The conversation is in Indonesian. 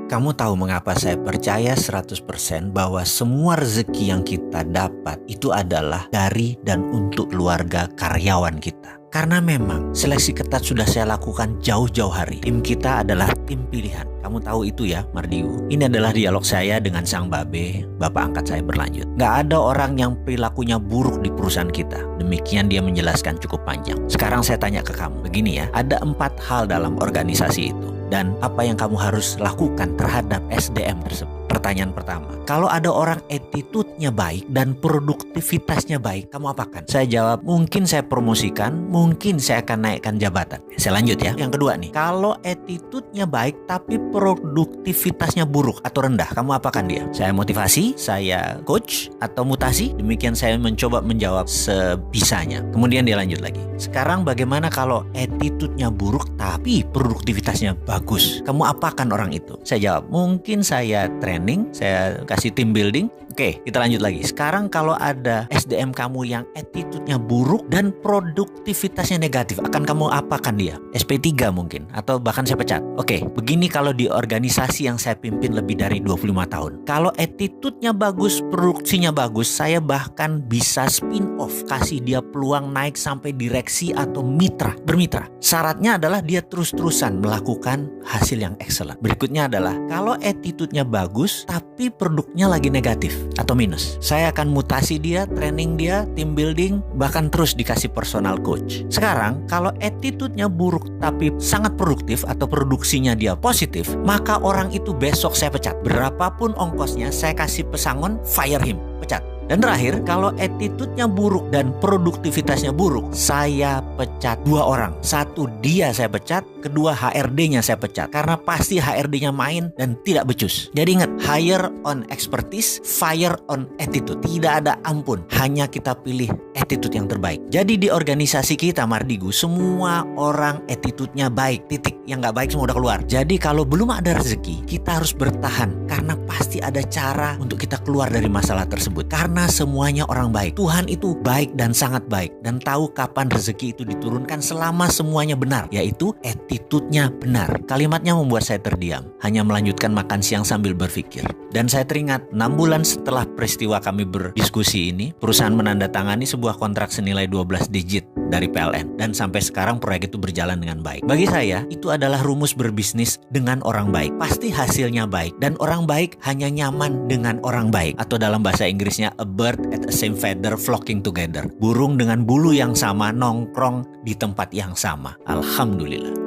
Kamu tahu mengapa saya percaya 100% bahwa semua rezeki yang kita dapat itu adalah dari dan untuk keluarga karyawan kita. Karena memang seleksi ketat sudah saya lakukan jauh-jauh hari. Tim kita adalah tim pilihan. Kamu tahu itu ya, Mardiu. Ini adalah dialog saya dengan sang babe, bapak angkat saya berlanjut. Gak ada orang yang perilakunya buruk di perusahaan kita. Demikian dia menjelaskan cukup panjang. Sekarang saya tanya ke kamu, begini ya. Ada 4 hal dalam organisasi itu. Dan apa yang kamu harus lakukan terhadap SDM tersebut. Pertanyaan pertama, kalau ada orang attitude-nya baik dan produktivitasnya baik, kamu apakan? Saya jawab, mungkin saya promosikan, mungkin saya akan naikkan jabatan. Saya lanjut ya. Yang kedua nih, kalau attitude-nya baik tapi produktivitasnya buruk atau rendah, kamu apakan dia? Saya motivasi, saya coach, atau mutasi? Demikian saya mencoba menjawab sebisanya. Kemudian dia lanjut lagi. Sekarang bagaimana kalau attitude-nya buruk tapi produktivitasnya bagus? Kamu apakan orang itu? Saya jawab, mungkin saya training, saya kasih team building. Oke, kita lanjut lagi. Sekarang kalau ada SDM kamu yang attitude-nya buruk dan produktivitasnya negatif, akan kamu apakan dia? SP3 mungkin, atau bahkan saya pecat. Oke, begini kalau di organisasi yang saya pimpin lebih dari 25 tahun. Kalau attitude-nya bagus, produksinya bagus, saya bahkan bisa spin off, kasih dia peluang naik sampai direksi atau bermitra. Syaratnya adalah dia terus-terusan melakukan hasil yang excellent. Berikutnya adalah kalau attitude-nya bagus tapi produknya lagi negatif atau minus, saya akan mutasi dia, training dia, team building, bahkan terus dikasih personal coach. Sekarang kalau attitude-nya buruk tapi sangat produktif atau produksinya dia positif, maka orang itu besok saya pecat. Berapapun ongkosnya, saya kasih pesangon, fire him, pecat. Dan terakhir, kalau attitude-nya buruk dan produktivitasnya buruk, saya pecat 2 orang. 1, dia saya pecat. Kedua, HRD-nya saya pecat. Karena pasti HRD-nya main dan tidak becus. Jadi ingat, hire on expertise, fire on attitude. Tidak ada ampun. Hanya kita pilih attitude yang terbaik. Jadi di organisasi kita, Mardigu, semua orang attitude-nya baik. Titik. Yang nggak baik semua udah keluar. Jadi kalau belum ada rezeki, kita harus bertahan. Karena pasti ada cara untuk kita keluar dari masalah tersebut. Karena semuanya orang baik. Tuhan itu baik dan sangat baik. Dan tahu kapan rezeki itu diturunkan selama semuanya benar. Yaitu attitude-nya benar. Kalimatnya membuat saya terdiam. Hanya melanjutkan makan siang sambil berpikir. Dan saya teringat 6 bulan setelah peristiwa kami berdiskusi ini, perusahaan menandatangani sebuah kontrak senilai 12 digit dari PLN. Dan sampai sekarang proyek itu berjalan dengan baik. Bagi saya, itu adalah rumus berbisnis dengan orang baik. Pasti hasilnya baik. Dan orang baik hanya nyaman dengan orang baik. Atau dalam bahasa Inggrisnya, a bird at the same feather flocking together. Burung dengan bulu yang sama nongkrong di tempat yang sama. Alhamdulillah.